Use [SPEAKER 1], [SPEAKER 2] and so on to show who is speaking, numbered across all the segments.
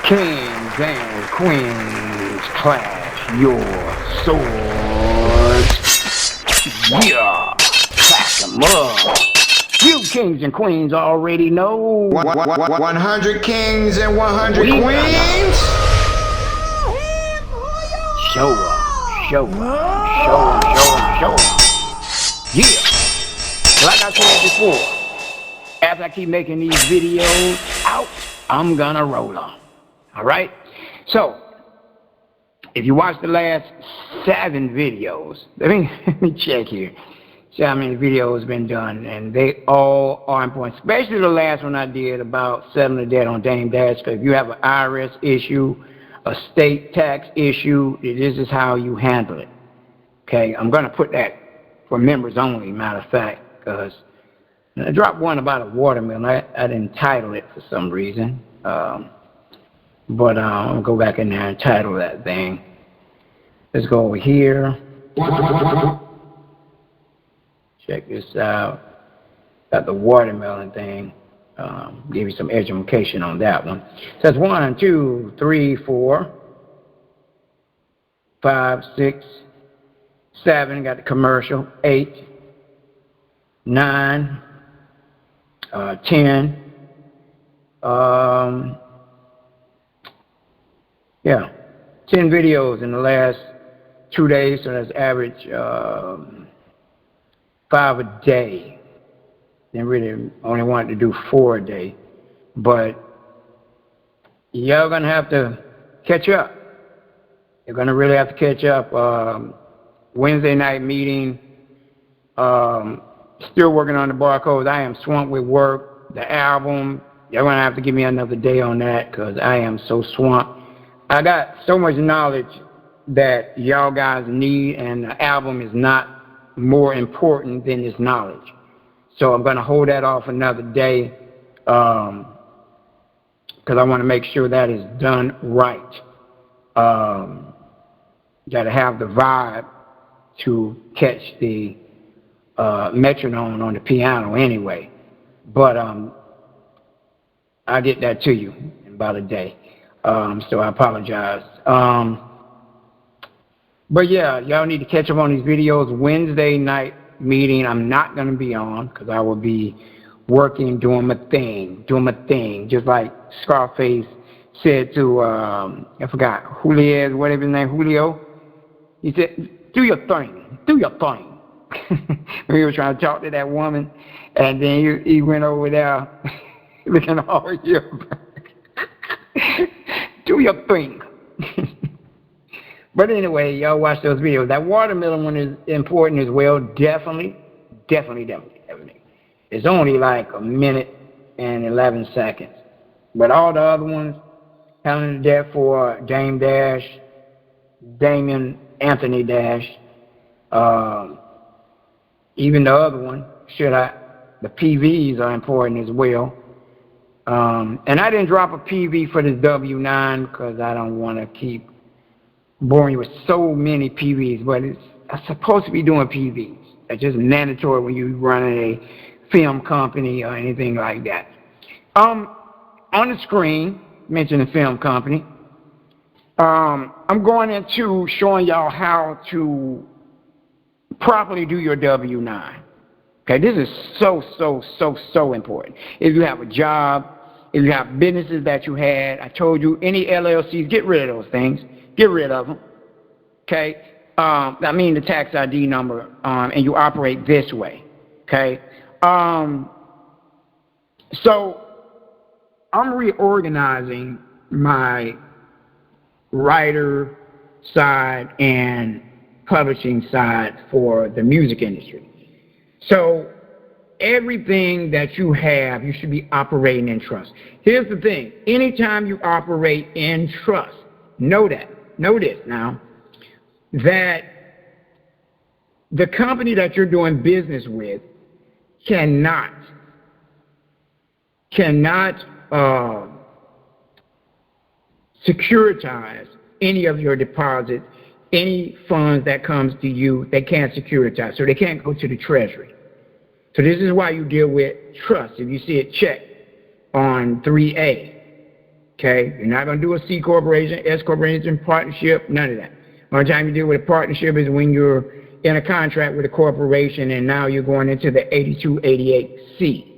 [SPEAKER 1] Kings and queens, clash your swords. Yeah, clash them up. You kings and queens already know.
[SPEAKER 2] 100 kings and 100 queens?
[SPEAKER 1] Show 'em, show 'em, show 'em, show 'em, show 'em. Yeah, like I said before, after I keep making these videos out, I'm gonna roll on. Alright? So, if you watch the last 7 videos, let me check here. See how many videos have been done, and they all are important, especially the last one I did about settling the debt on Dame Dash. Because if you have an IRS issue, a state tax issue, this is how you handle it. Okay, I'm going to put that for members only, matter of fact, because I dropped one about a watermelon. I didn't title it for some reason, but I'm going to go back in there and title that thing. Let's go over here. Check this out. Got the watermelon thing. Give you some education on that one. So that's 1, 2, 3, 4, 5, 6, 7. Got the commercial. 8, 9, 10. Yeah, 10 videos in the last 2 days. So that's average 5 a day. Then really only wanted to do 4 a day. But y'all gonna have to catch up. You're gonna really have to catch up. Wednesday night meeting. Still working on the barcodes. I am swamped with work. The album. Y'all gonna have to give me another day on that because I am so swamped. I got so much knowledge that y'all guys need, and the album is not more important than this knowledge. So I'm going to hold that off another day because I want to make sure that is done right. Got to have the vibe to catch the metronome on the piano anyway. But I'll get that to you in about a day. So I apologize. But yeah, y'all need to catch up on these videos. Wednesday night meeting, I'm not going to be on because I will be working, doing my thing. Just like Scarface said to, I forgot, Julio, whatever his name, Julio. He said, do your thing. When he was trying to talk to that woman, and then he went over there looking all here. Do your thing. But anyway, y'all watch those videos. That watermelon one is important as well. Definitely. It's only like 1 minute and 11 seconds. But all the other ones, Helen Debt for Dame Dash, Damien Anthony Dash, even the other one, the PVs are important as well. And I didn't drop a PV for this W9 because I don't want to keep boring you with so many PVs, but it's supposed to be doing PVs. It's just mandatory when you run a film company or anything like that. On the screen, mention the film company. I'm going into showing y'all how to properly do your W9. Okay, this is so important. If you have a job, if you have businesses that you had, I told you, any LLCs, get rid of those things. Get rid of them, okay? I mean the tax ID number, and you operate this way, okay? So I'm reorganizing my writer side and publishing side for the music industry. So everything that you have, you should be operating in trust. Here's the thing. Anytime you operate in trust, know this now, that the company that you're doing business with cannot securitize any of your deposits, any funds that comes to you. They can't securitize, so they can't go to the Treasury. So this is why you deal with trust. If you see it checked on 3A, Okay? You're not going to do a C corporation, S corporation, partnership, none of that. The only time you deal with a partnership is when you're in a contract with a corporation and now you're going into the 8288C.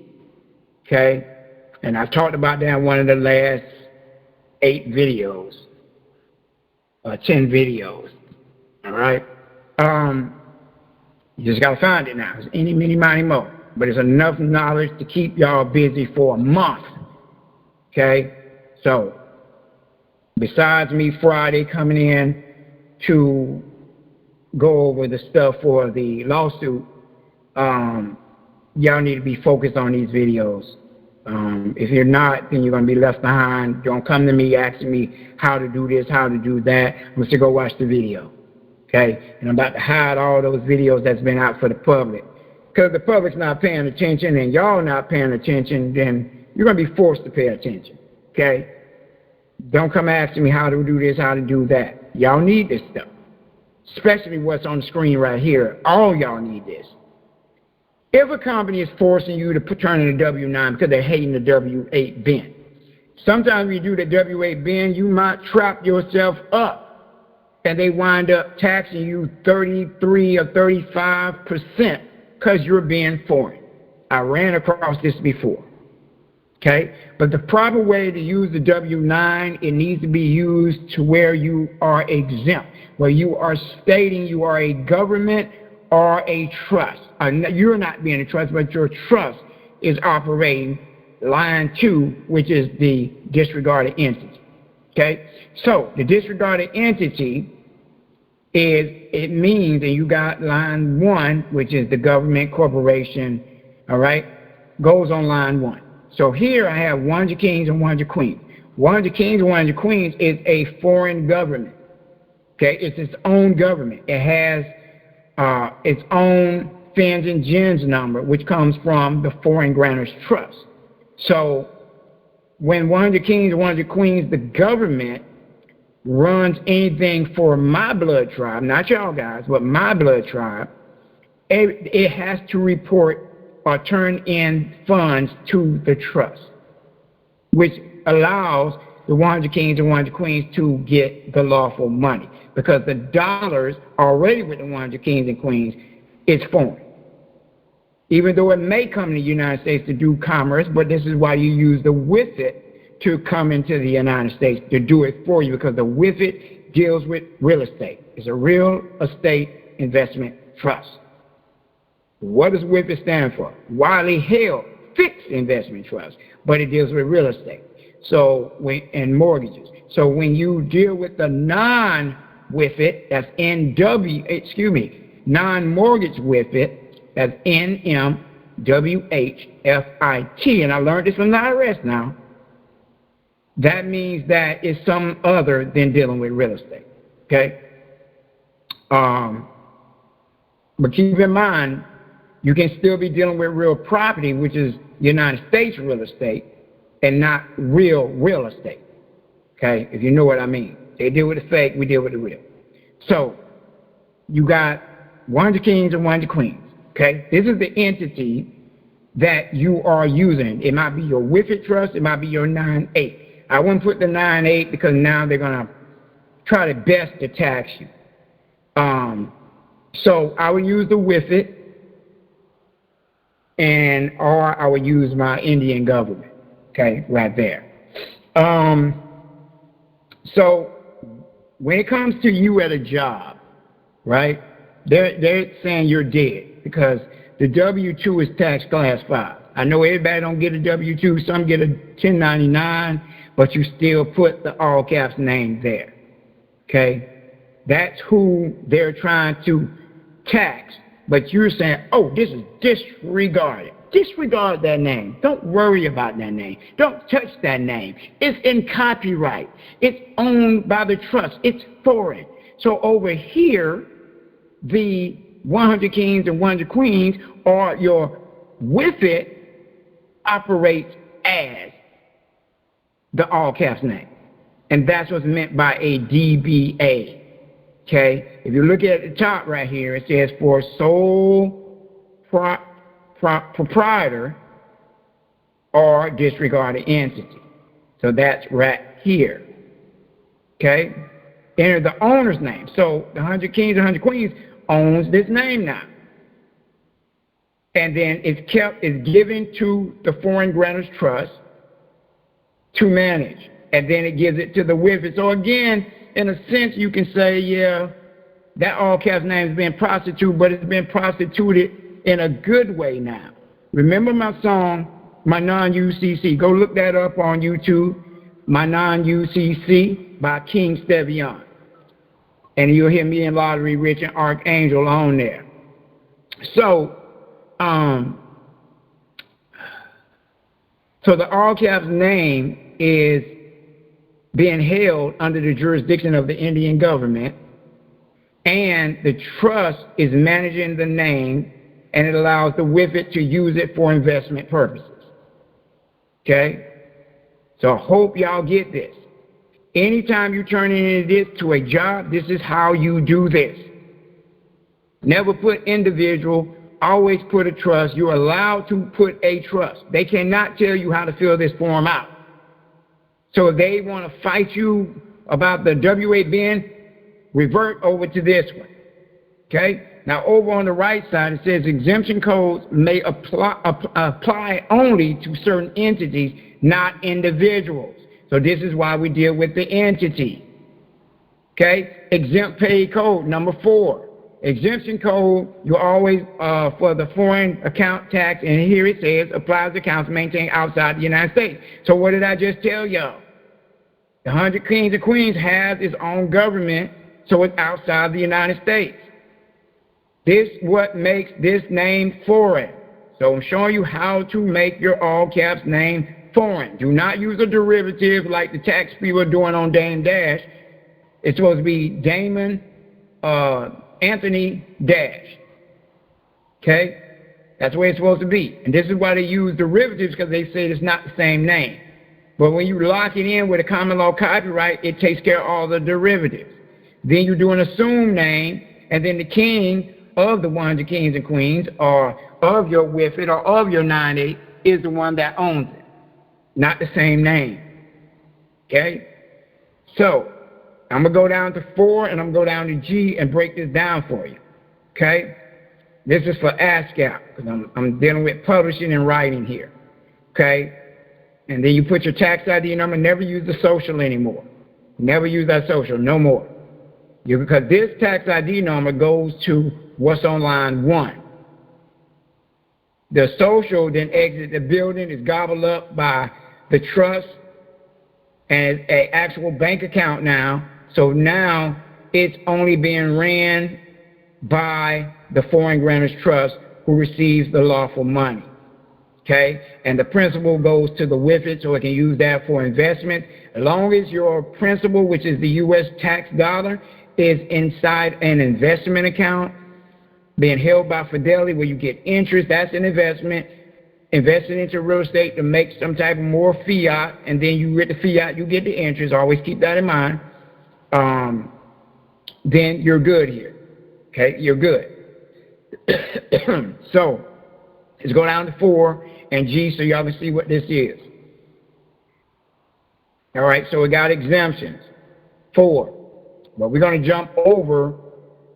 [SPEAKER 1] Okay? And I've talked about that in one of the last 8 videos, 10 videos. All right? You just got to find it now. It's any, many, miny, mo. But it's enough knowledge to keep y'all busy for a month. Okay? So, besides me Friday coming in to go over the stuff for the lawsuit, y'all need to be focused on these videos. If you're not, then you're going to be left behind. Don't come to me asking me how to do this, how to do that. I'm going to go watch the video. Okay? And I'm about to hide all those videos that's been out for the public. Because the public's not paying attention and y'all not paying attention, then you're going to be forced to pay attention. Okay? Don't come asking me how to do this, how to do that. Y'all need this stuff. Especially what's on the screen right here. All y'all need this. If a company is forcing you to turn in a W-9 because they're hating the W-8 bin, sometimes when you do the W-8 bin, you might trap yourself up and they wind up taxing you 33 or 35% because you're being foreign. I ran across this before. Okay? But the proper way to use the W-9, it needs to be used to where you are exempt, where you are stating you are a government or a trust. You're not being a trust, but your trust is operating line 2, which is the disregarded entity. Okay? So the disregarded entity it means that you got line 1, which is the government corporation, all right, goes on line 1. So here I have 100 kings and 100 queens. 100 kings and 100 queens is a foreign government. Okay, it's its own government. It has its own fins and gens number, which comes from the Foreign Grantors Trust. So when 100 kings and 100 queens, the government runs anything for my blood tribe, not y'all guys, but my blood tribe, it has to report or turn in funds to the trust, which allows the 100 kings and 100 queens to get the lawful money, because the dollars already with the 100 kings and queens is foreign. Even though it may come to the United States to do commerce, but this is why you use the with it to come into the United States to do it for you, because the with it deals with real estate. It's a real estate investment trust. What does with it stand for? Widely held fixed investment trust, but it deals with real estate. So and mortgages. So when you deal with the non-with it, that's non-mortgage with it, that's NMWHFIT, and I learned this from the IRS now. That means that it's some other than dealing with real estate, okay? But keep in mind, you can still be dealing with real property, which is United States real estate, and not real estate, okay? If you know what I mean. They deal with the fake, we deal with the real. So, you got 100 kings and 100 queens, okay? This is the entity that you are using. It might be your with it trust, it might be your 9-8. I wouldn't put the 9-8 because now they're going to try their best to tax you. So I would use the with it, or I would use my Indian government, okay, right there. So when it comes to you at a job, right, they're saying you're dead because the W-2 is tax class 5. I know everybody don't get a W-2, some get a 1099, but you still put the all caps name there, okay? That's who they're trying to tax, but you're saying, oh, this is disregarded. Disregard that name. Don't worry about that name. Don't touch that name. It's in copyright. It's owned by the trust. It's foreign. So over here, the 100 kings and 100 queens, or your with it, operates as the all caps name. And that's what's meant by a DBA. Okay? If you look at the top right here, it says for sole proprietor or disregarded entity. So that's right here. Okay? Enter the owner's name. So the 100 Kings and 100 Queens owns this name now. And then it's given to the Foreign Grantors Trust to manage. And then it gives it to the WIFIT. So again, in a sense, you can say, yeah, that all caps name has been prostituted, but it's been prostituted in a good way now. Remember my song, My Non-UCC. Go look that up on YouTube, My Non-UCC by King Stevian. And you'll hear me and Lottery Rich and Archangel on there. So the all caps name is being held under the jurisdiction of the Indian government, and the trust is managing the name, and it allows the WIFIT to use it for investment purposes. Okay? So I hope y'all get this. Anytime you turn into this to a job, this is how you do this. Never put individual, always put a trust. You're allowed to put a trust. They cannot tell you how to fill this form out. So if they want to fight you about the W-8 bin, revert over to this one. Okay? Now over on the right side, it says exemption codes may apply only to certain entities, not individuals. So this is why we deal with the entity. Okay? Exempt pay code, number 4. Exemption code, you always, for the foreign account tax, and here it says, applies to accounts maintained outside the United States. So what did I just tell y'all? The 100 Kings and Queens has its own government, so it's outside the United States. This what makes this name foreign. So I'm showing you how to make your all caps name foreign. Do not use a derivative like the tax people are doing on Dame Dash. It's supposed to be Damon Anthony Dash. Okay? That's the way it's supposed to be. And this is why they use derivatives, because they say it's not the same name. But when you lock it in with a common law copyright, it takes care of all the derivatives. Then you do an assumed name, and then the king of the 100 Kings and Queens, or of your WIFIT, or of your 9-8, is the one that owns it. Not the same name. Okay? So, I'm going to go down to 4, and I'm going to go down to G and break this down for you. Okay? This is for ASCAP, because I'm dealing with publishing and writing here. Okay? And then you put your tax ID number. Never use the social anymore. Never use that social, no more. Because this tax ID number goes to what's on line 1. The social then exits the building, is gobbled up by the trust and an actual bank account now. So now it's only being ran by the Foreign Grantors Trust, who receives the lawful money. Okay? And the principal goes to the WIFIT, so it can use that for investment. As long as your principal, which is the U.S. tax dollar, is inside an investment account being held by Fidelity, where you get interest, that's an investment. Invested into real estate to make some type of more fiat, and then you get the fiat, you get the interest. Always keep that in mind. Then you're good here. Okay, you're good. So let's go down to 4 and G, so y'all can see what this is. All right, so we got exemptions. 4. But we're going to jump over.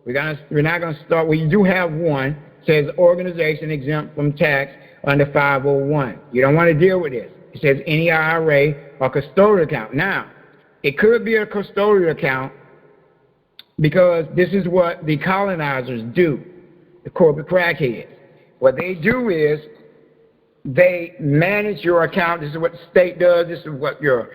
[SPEAKER 1] We're not going to start. Well, you do have 1. It says organization exempt from tax under 501. You don't want to deal with this. It says any IRA or custodial account. Now, it could be a custodial account, because this is what the colonizers do, the corporate crackheads. What they do is they manage your account. This is what the state does. This is what your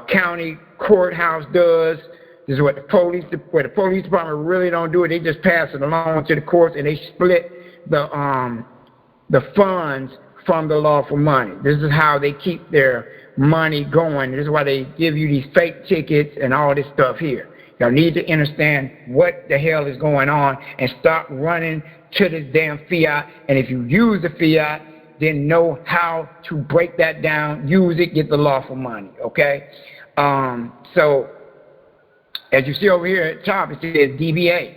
[SPEAKER 1] county courthouse does. This is what the police department really don't do it. They just pass it along to the courts, and they split the funds from the lawful money. This is how they keep their money going. This is why they give you these fake tickets and all this stuff here. Y'all need to understand what the hell is going on and stop running to this damn fiat. And if you use the fiat, then know how to break that down, use it, get the lawful money, okay? So, as you see over here at the top, it says DBA,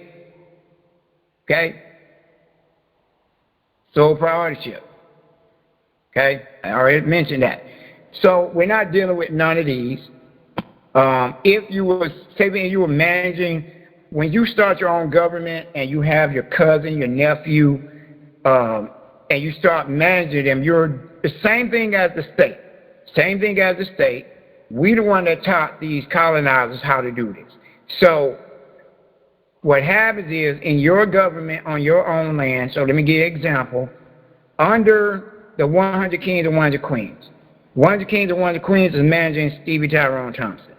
[SPEAKER 1] okay? Sole proprietorship, okay? I already mentioned that. So we're not dealing with none of these. If you were, say, when you were managing, when you start your own government and you have your cousin, your nephew, and you start managing them, you're the same thing as the state. Same thing as the state. We the one that taught these colonizers how to do this. So what happens is, in your government, on your own land, so let me give you an example, under the 100 Kings and 100 Queens. 100 Kings and 100 Queens is managing Stevie Tyrone Thompson.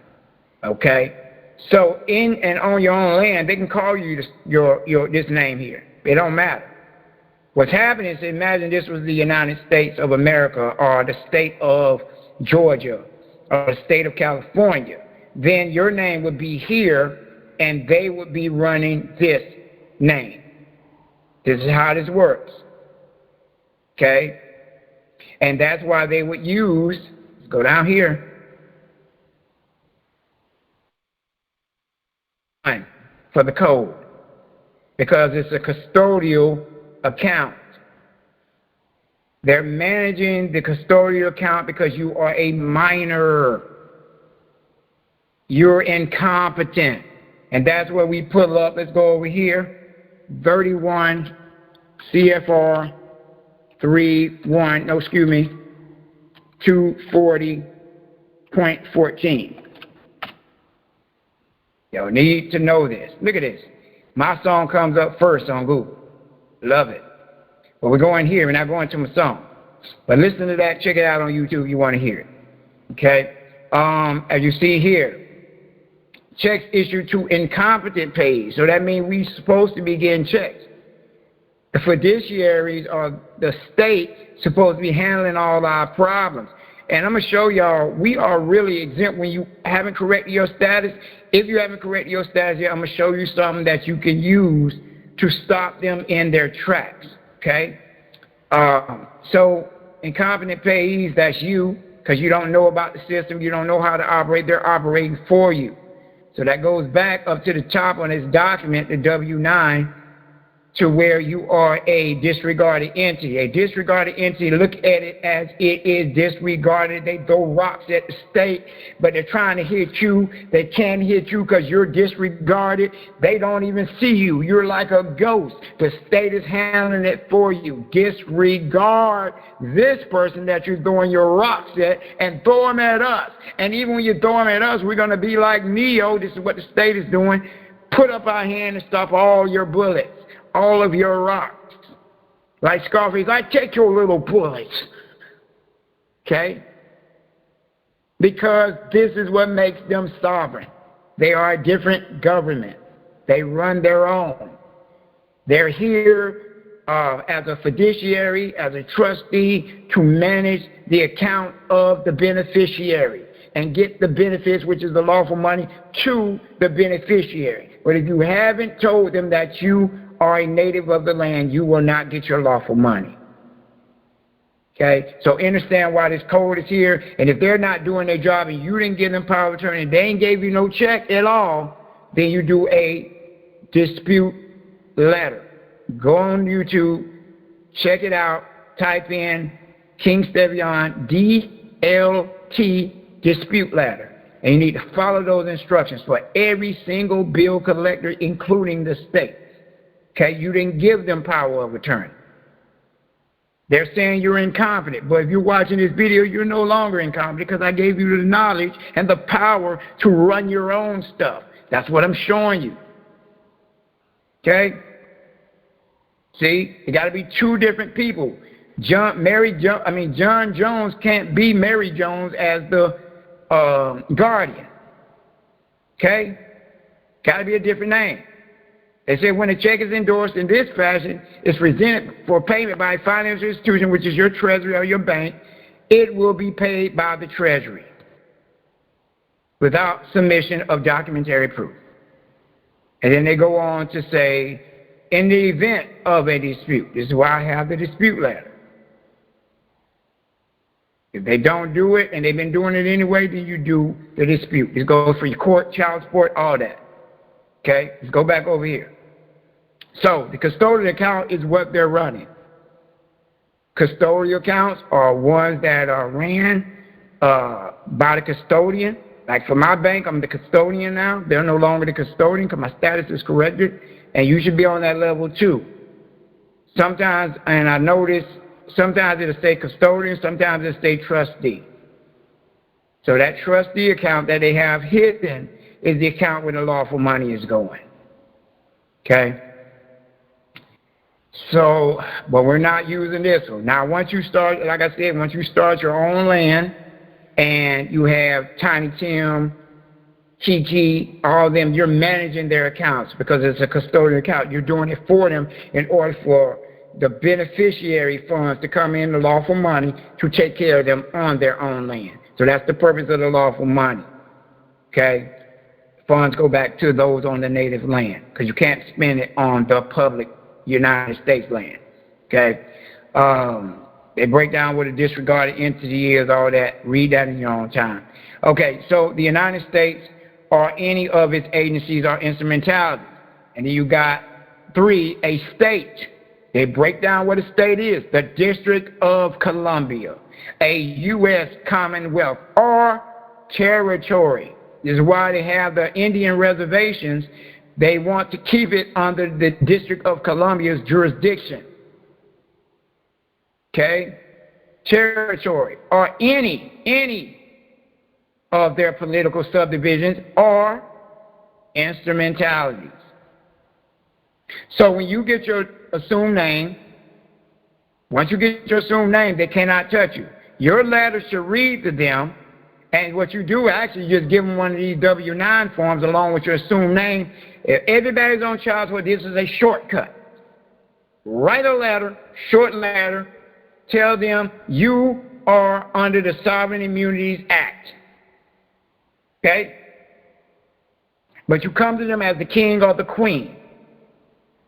[SPEAKER 1] Okay? So in and on your own land, they can call you this name here. It don't matter. What's happening is, imagine this was the United States of America, or the state of Georgia, or the state of California. Then your name would be here, and they would be running this name. This is how this works. Okay? And that's why they would use, let's go down here, for the code, because it's a custodial account. They're managing the custodial account because you are a minor. You're incompetent. And that's where we pull up, let's go over here, 31 CFR 240.14. Y'all need to know this. Look at this. My song comes up first on Google. Love it. But we're going here. We're not going to my song. But listen to that. Check it out on YouTube if you want to hear it. Okay? As you see here, checks issued to incompetent pays. So that means we're supposed to be getting checks. The fiduciaries or the state supposed to be handling all our problems. And I'm going to show y'all, we are really exempt when you haven't corrected your status. If you haven't corrected your status here, I'm going to show you something that you can use to stop them in their tracks, okay? So incompetent payees, that's you, because you don't know about the system, you don't know how to operate, they're operating for you. So that goes back up to the top on this document, the W-9, to where you are a disregarded entity. A disregarded entity, look at it as it is disregarded. They throw rocks at the state, but they're trying to hit you. They can't hit you because you're disregarded. They don't even see you. You're like a ghost. The state is handling it for you. Disregard this person that you're throwing your rocks at and throw them at us. And even when you throw them at us, we're going to be like Neo. This is what the state is doing. Put up our hand and stop all your bullets. All of your rocks. Like Scarface, I take your little bullets. Okay? Because this is what makes them sovereign. They are a different government. They run their own. They're here as a fiduciary, as a trustee, to manage the account of the beneficiary and get the benefits, which is the lawful money, to the beneficiary. But if you haven't told them that you are a native of the land, you will not get your lawful money. Okay? So understand why this code is here. And if they're not doing their job and you didn't give them power of attorney, they ain't gave you no check at all, then you do a dispute letter. Go on YouTube, check it out, type in King Stevian DLT dispute letter. And you need to follow those instructions for every single bill collector, including the state. Okay, you didn't give them power of attorney. They're saying you're incompetent, but if you're watching this video, you're no longer incompetent because I gave you the knowledge and the power to run your own stuff. That's what I'm showing you. Okay? See, it got to be two different people. John Jones can't be Mary Jones as the guardian. Okay? Got to be a different name. They say when a check is endorsed in this fashion, it's presented for payment by a financial institution, which is your treasury or your bank, it will be paid by the treasury without submission of documentary proof. And then they go on to say, in the event of a dispute, this is why I have the dispute letter. If they don't do it, and they've been doing it anyway, then you do the dispute. This goes for your court, child support, all that. Okay, let's go back over here. So the custodial account is what they're running. Custodial accounts are ones that are ran by the custodian. Like for my bank, I'm the custodian now. They're no longer the custodian because my status is corrected, and you should be on that level too. Sometimes, and I notice, sometimes it'll say custodian, sometimes it'll say trustee. So that trustee account that they have hidden is the account where the lawful money is going. Okay? So, but we're not using this one. Now, once you start, like I said, once you start your own land and you have Tiny Tim, Kiki, all of them, you're managing their accounts because it's a custodial account. You're doing it for them in order for the beneficiary funds to come in, the lawful money, to take care of them on their own land. So that's the purpose of the lawful money. Okay? Funds go back to those on the native land because you can't spend it on the public United States land. Okay? They break down what a disregarded entity is, all that. Read that in your own time. Okay, so the United States or any of its agencies or instrumentalities. And then you got 3, a state. They break down what a state is. The District of Columbia, a U.S. Commonwealth or territory. This is why they have the Indian reservations. They want to keep it under the District of Columbia's jurisdiction. Okay? Territory or any of their political subdivisions or instrumentalities. So when you get your assumed name, once you get your assumed name, they cannot touch you. Your letter should read to them, and what you do actually, you just give them one of these W-9 forms along with your assumed name. If everybody's on child support, this is a shortcut. Write a letter, short letter, tell them you are under the Sovereign Immunities Act. Okay? But you come to them as the king or the queen.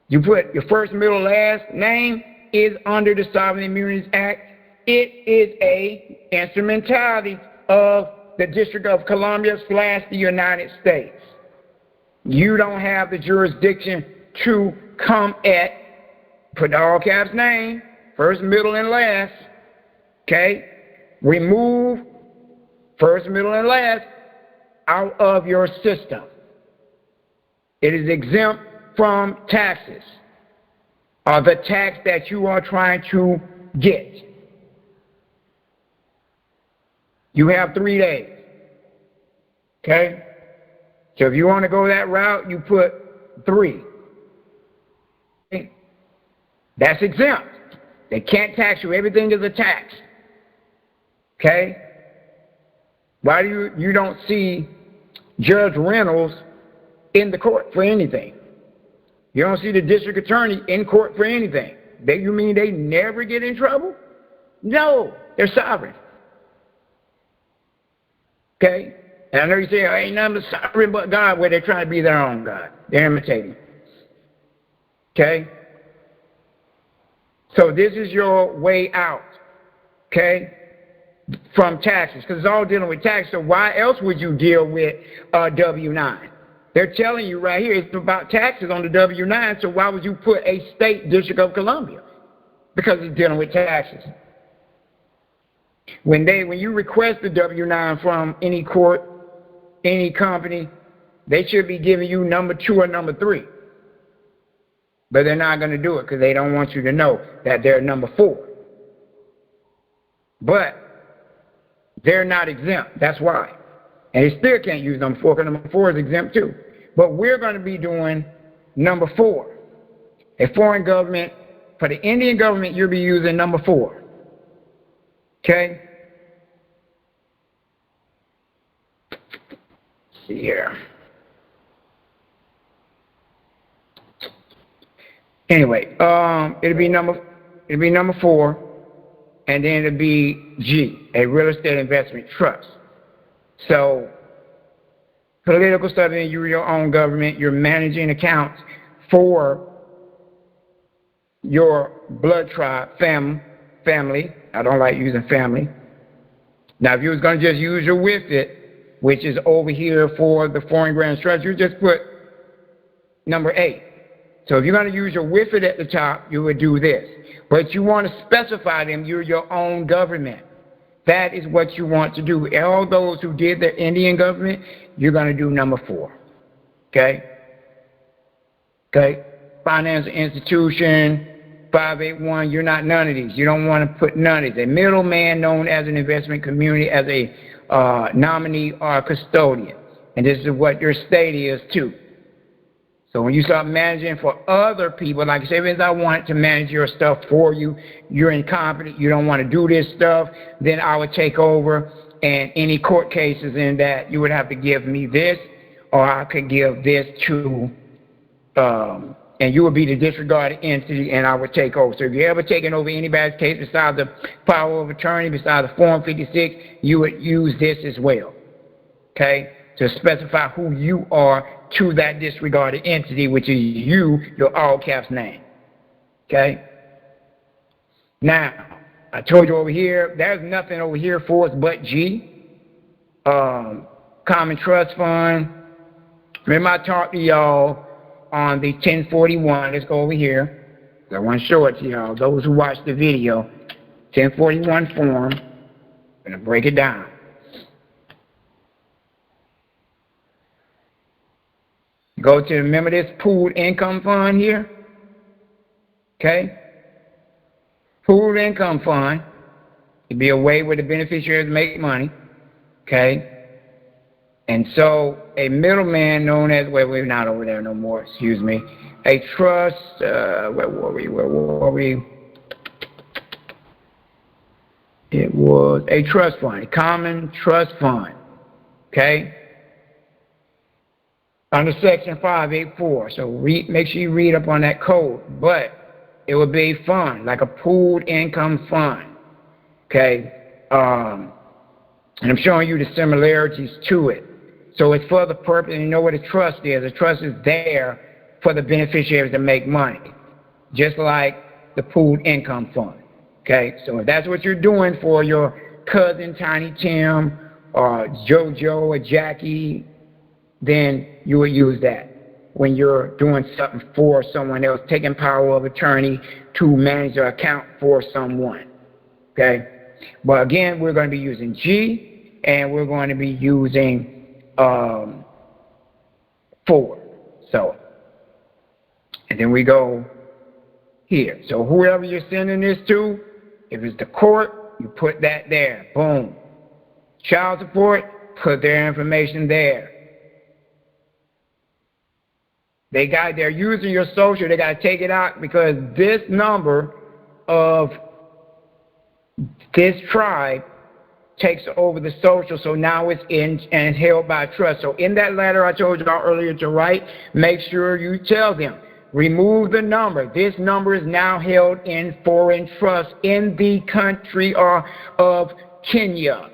[SPEAKER 1] You put your first, middle, last name is under the Sovereign Immunities Act. It is a instrumentality of the District of Columbia / the United States. You don't have the jurisdiction to come at, put the all caps name, first, middle, and last. Okay? Remove first, middle, and last out of your system. It is exempt from taxes or the tax that you are trying to get. You have 3 days. Okay? So if you want to go that route, you put 3. Okay? That's exempt. They can't tax you. Everything is a tax. Okay? Why do you don't see Judge Reynolds in the court for anything? You don't see the district attorney in court for anything. You mean they never get in trouble? No, they're sovereign. Okay? And I know you say, oh, ain't nothing but sovereign but God, where they're trying to be their own God. They're imitating. Okay? So this is your way out. Okay? From taxes, because it's all dealing with taxes. So why else would you deal with W-9? They're telling you right here it's about taxes on the W-9, so why would you put a state District of Columbia? Because it's dealing with taxes. When you request the W-9 from any court, any company, they should be giving you number 2 or number 3. But they're not going to do it because they don't want you to know that they're number 4. But they're not exempt. That's why. And they still can't use number 4 because number 4 is exempt too. But we're going to be doing number 4. A foreign government, for the Indian government, you'll be using number 4. Okay? Let's see here. Anyway, it'll be number 4. And then it'll be G, a real estate investment trust. So, political subdivision, you're your own government, you're managing accounts for your blood tribe, family. I don't like using family. Now, if you was going to just use your with it, which is over here for the foreign grand structure, you just put number 8. So if you're going to use your with it at the top, you would do this. But you want to specify them, you're your own government. That is what you want to do. All those who did the Indian government, you're going to do number 4. Okay? Okay? Financial institution, 581, you're not none of these. You don't want to put none of these. A middleman known as an investment community, as a nominee or custodian. And this is what your state is too. So when you start managing for other people, like say, if I want to manage your stuff for you, you're incompetent, you don't want to do this stuff, then I would take over, and any court cases in that, you would have to give me this, or I could give this to, and you would be the disregarded entity, and I would take over. So if you're ever taking over anybody's case besides the power of attorney, besides the Form 56, you would use this as well, okay, to specify who you are to that disregarded entity, which is you, your all caps name. Okay? Now, I told you over here, there's nothing over here for us but G. Common Trust Fund. Remember I talked to y'all on the 1041. Let's go over here. I want to show it to y'all. Those who watched the video, 1041 form. I'm going to break it down. Go to, remember this pooled income fund here? Okay? Pooled income fund. It'd be a way where the beneficiaries make money. Okay? And so a middleman known as, well, we're not over there no more, excuse me. A trust, where were we? It was a trust fund, a common trust fund. Okay? Under Section 584, so make sure you read up on that code. But it would be a fund, like a pooled income fund, okay? And I'm showing you the similarities to it. So it's for the purpose, and you know what a trust is. A trust is there for the beneficiaries to make money, just like the pooled income fund, okay? So if that's what you're doing for your cousin Tiny Tim, or JoJo, or Jackie, then you will use that when you're doing something for someone else, taking power of attorney to manage your account for someone, okay? But again, we're going to be using G, and we're going to be using 4. So, and then we go here. So whoever you're sending this to, if it's the court, you put that there, boom. Child support, put their information there. They're using your social, they got to take it out because this number of this tribe takes over the social, so now it's in and held by trust. So in that letter I told you about earlier to write, make sure you tell them, remove the number. This number is now held in foreign trust in the country of Kenya,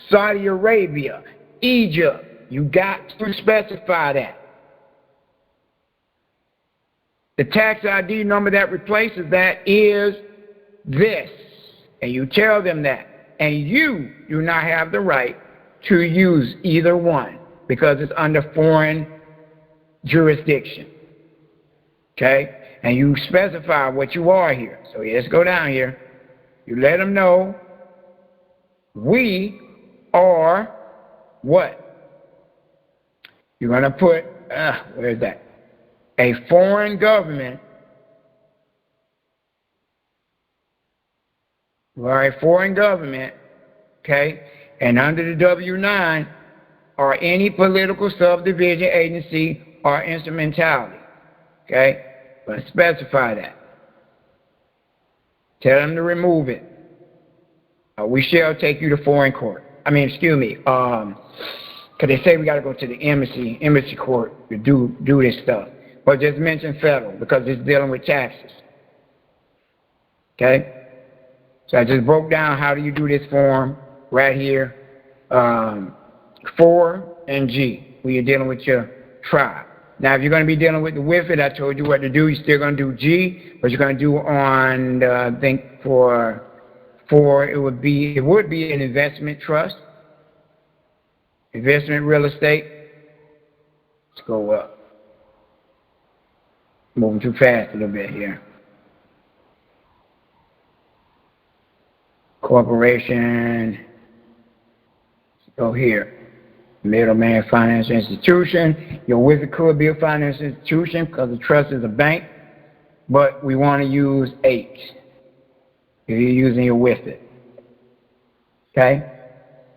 [SPEAKER 1] Saudi Arabia, Egypt. You got to specify that. The tax ID number that replaces that is this. And you tell them that. And you do not have the right to use either one because it's under foreign jurisdiction. Okay? And you specify what you are here. So let's go down here. You let them know we are what? You're going to put, where's that? A foreign government, or a foreign government, okay, and under the W-9, or any political subdivision, agency, or instrumentality, okay? But specify that. Tell them to remove it. We shall take you to foreign court. Because they say we got to go to the embassy court to do this stuff. But just mention federal because it's dealing with taxes. Okay? So I just broke down how do you do this form right here. 4 and G, when you're dealing with your tribe. Now, if you're going to be dealing with the WIFID, I told you what to do. You're still going to do G, but you're going to do on, I think for it would be an investment trust, investment real estate. Let's go up. Moving too fast a little bit here. Corporation, go here. Middleman financial institution. Your WIFIT could be a financial institution because the trust is a bank, but we want to use H if you're using your WIFIT. Okay?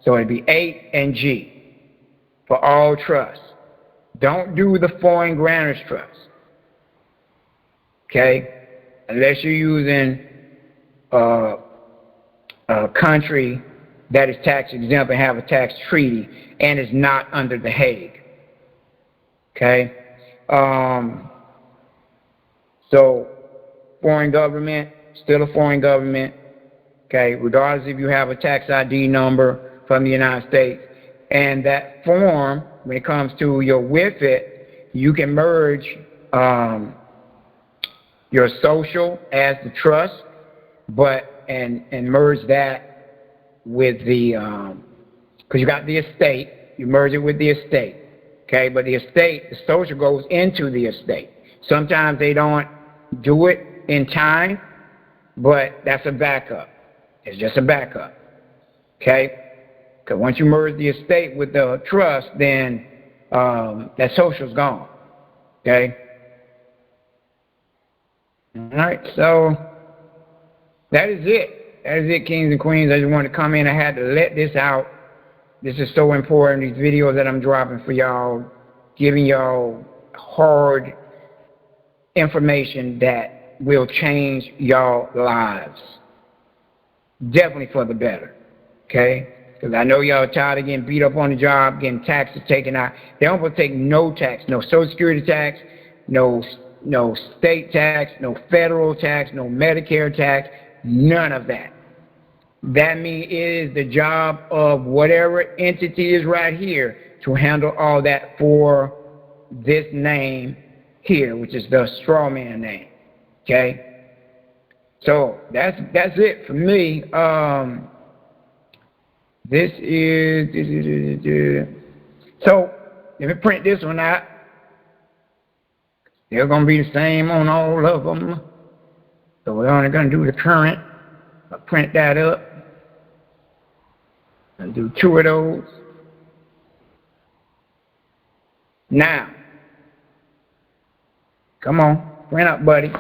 [SPEAKER 1] So it'd be 8 and G for all trusts. Don't do the foreign grantors trust. Okay? Unless you're using a country that is tax exempt and have a tax treaty and is not under The Hague. Okay? So foreign government, still a foreign government. Okay? Regardless if you have a tax ID number from the United States. And that form, when it comes to your WIFIT, you can merge your social as the trust, and merge that with the, because you got the estate, you merge it with the estate, okay? But the estate, the social goes into the estate. Sometimes they don't do it in time, but that's a backup. It's just a backup, okay? Because once you merge the estate with the trust, then that social's gone, okay? All right, so that is it. That is it, kings and queens. I just wanted to come in. I had to let this out. This is so important, these videos that I'm dropping for y'all, giving y'all hard information that will change y'all lives. Definitely for the better, okay? Because I know y'all are tired of getting beat up on the job, getting taxes taken out. They don't want to take no tax, no Social Security tax, no state tax, no federal tax, no Medicare tax, none of that. That means it is the job of whatever entity is right here to handle all that for this name here, which is the straw man name. Okay? So that's it for me. So let me print this one out. They're going to be the same on all of them. So we're only going to do the current. I'll print that up. I'll do 2 of those. Now, come on, print up, buddy.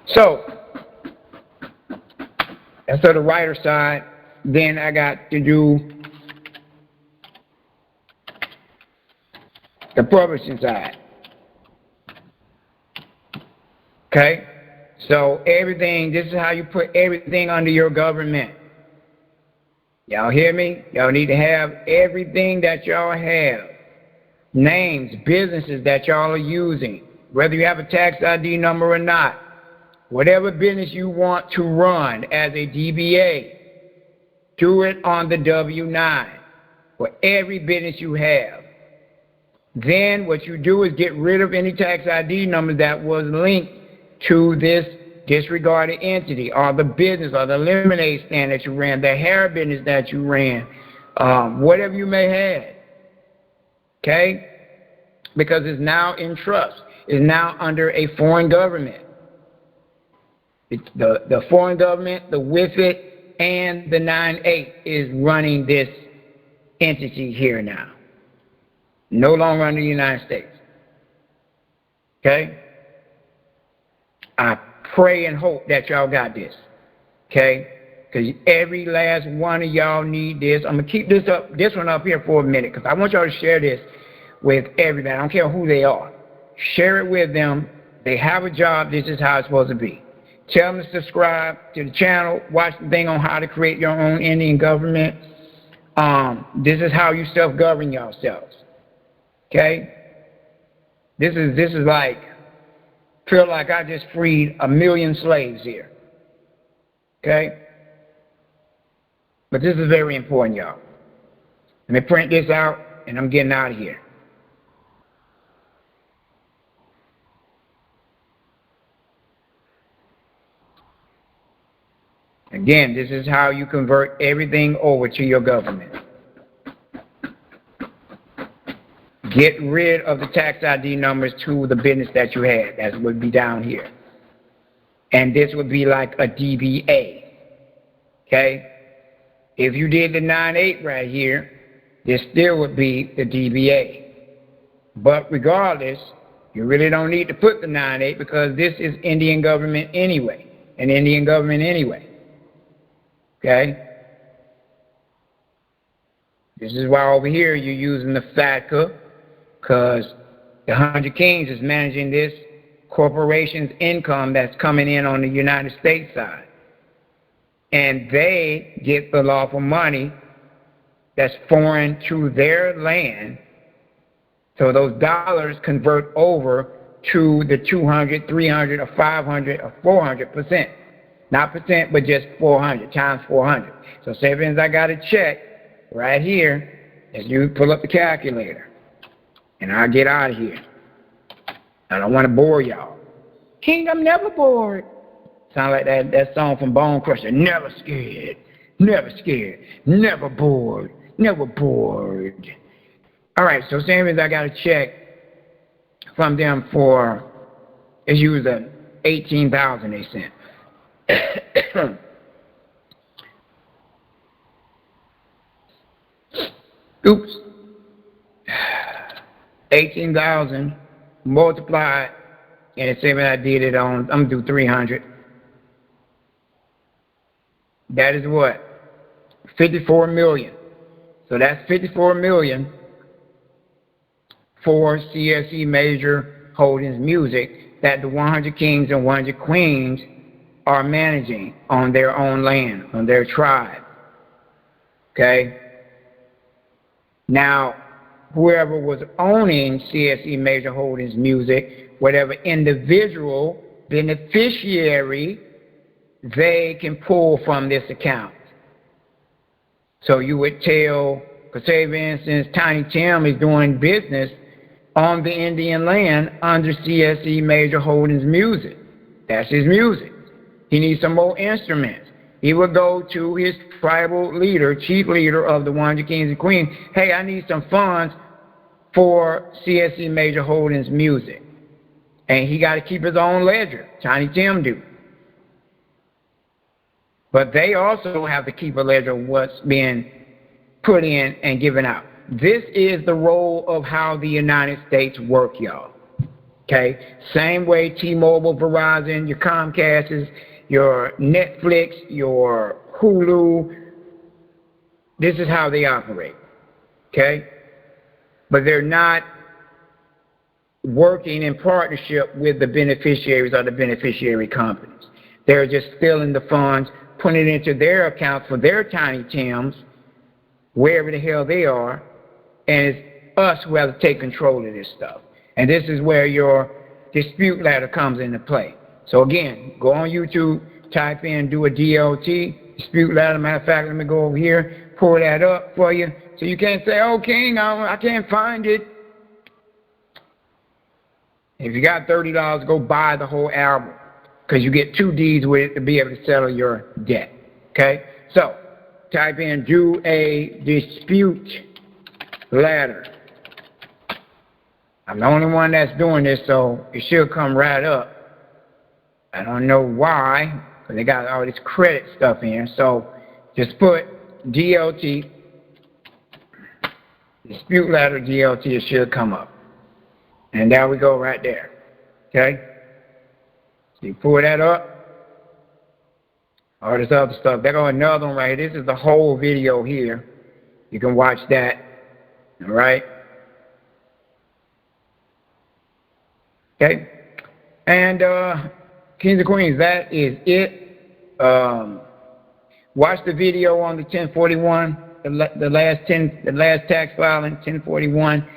[SPEAKER 1] So, that's on the writer side. Then I got to do the publishing side. Okay? So everything, this is how you put everything under your government. Y'all hear me? Y'all need to have everything that y'all have. Names, businesses that y'all are using, whether you have a tax ID number or not. Whatever business you want to run as a DBA, do it on the W-9 for every business you have. Then what you do is get rid of any tax ID number that was linked to this disregarded entity, or the business, or the lemonade stand that you ran, the hair business that you ran, whatever you may have. Okay? Because it's now in trust. It's now under a foreign government. It's the foreign government, the WIFIT, and the 9-8 is running this entity here now. No longer under the United States. Okay? I pray and hope that y'all got this. Okay? Because every last one of y'all need this. I'm going to keep this one up here for a minute because I want y'all to share this with everybody. I don't care who they are. Share it with them. They have a job. This is how it's supposed to be. Tell them to subscribe to the channel. Watch the thing on how to create your own Indian government. This is how you self-govern yourselves. Okay? This is like, feel like I just freed 1 million slaves here. Okay? But this is very important, y'all. Let me print this out, and I'm getting out of here. Again, this is how you convert everything over to your government. Get rid of the tax ID numbers to the business that you had. That would be down here. And this would be like a DBA. Okay? If you did the 9-8 right here, this still would be the DBA. But regardless, you really don't need to put the 9-8 because this is Indian government anyway. An Indian government anyway. Okay? This is why over here you're using the FATCA, because the 100 Kings is managing this corporation's income that's coming in on the United States side. And they get the lawful money that's foreign to their land. So those dollars convert over to the 200, 300, or 500, or 400%. Not percent, but just 400 times 400. So say for instance, I got a check right here, as you pull up the calculator, and I'll get out of here. I don't want to bore y'all. King, I'm never bored. Sound like that song from Bone Crusher. Never scared, never scared, never bored, never bored. All right, so same as I got a check from them for, it's usually $18,000 they sent. Oops. 18,000 multiplied, and say when I did it on, I'm gonna do 300. That is what? 54 million. So that's 54 million for CSE Major Holdings Music that the 100 Kings and 100 Queens are managing on their own land, on their tribe. Okay? Now, whoever was owning CSE Major Holdings Music, whatever individual beneficiary, they can pull from this account. So you would tell, say for instance, Tiny Tim is doing business on the Indian land under CSE Major Holdings Music. That's his music. He needs some more instruments. He would go to his tribal leader, chief leader of the 100 Kings and Queens. Hey, I need some funds for CSE Major Holdings Music. And he got to keep his own ledger. Tiny Tim do. But they also have to keep a ledger of what's being put in and given out. This is the role of how the United States work, y'all. Okay? Same way T-Mobile, Verizon, your Comcast, your Netflix, your Hulu, this is how they operate. Okay? But they're not working in partnership with the beneficiaries or the beneficiary companies. They're just stealing the funds, putting it into their accounts for their Tiny Tims, wherever the hell they are, and it's us who have to take control of this stuff. And this is where your dispute ladder comes into play. So again, go on YouTube, type in, do a DLT, dispute ladder. Matter of fact, let me go over here, pull that up for you. So you can't say, oh, King, I can't find it. If you got $30, go buy the whole album, because you get 2 deeds with it to be able to settle your debt. Okay? So, type in, do a dispute ladder. I'm the only one that's doing this, so it should come right up. I don't know why, because they got all this credit stuff in. So, just put DLT, dispute ladder DLT, it should come up. And there we go right there. Okay? So you pull that up. All this other stuff. There go another one right here. This is the whole video here. You can watch that. All right? Okay? And Kings and Queens, that is it. Watch the video on the 1041, the last tax filing, 1041.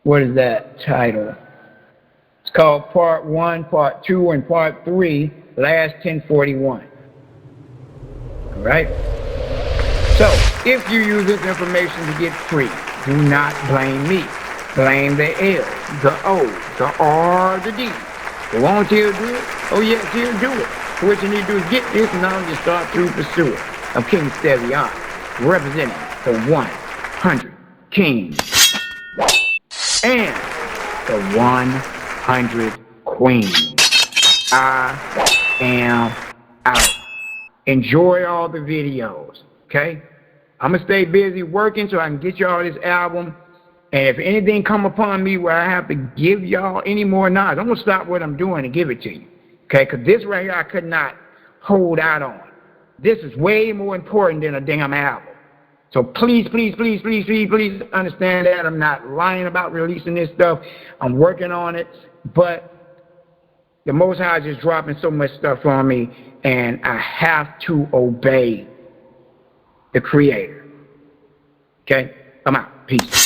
[SPEAKER 1] What is that title? It's called Part 1, Part 2, and Part 3, last 1041. All right? So, if you use this information to get free, do not blame me. Blame the L, the O, the R, the D. Won't you do it? Oh, yes, he'll do it. So what you need to do is get this knowledge and start to pursue it. I'm King Stevian, representing the 100 Kings and the 100 Queens. I am out. Enjoy all the videos, okay? I'm going to stay busy working so I can get y'all this album. And if anything come upon me where I have to give y'all any more knowledge, I'm going to stop what I'm doing and give it to you, okay? Because this right here I could not hold out on. This is way more important than a damn album. So please, please, please, please, please, please understand that. I'm not lying about releasing this stuff. I'm working on it. But the Most High is just dropping so much stuff on me, and I have to obey the Creator. Okay? I'm out. Peace.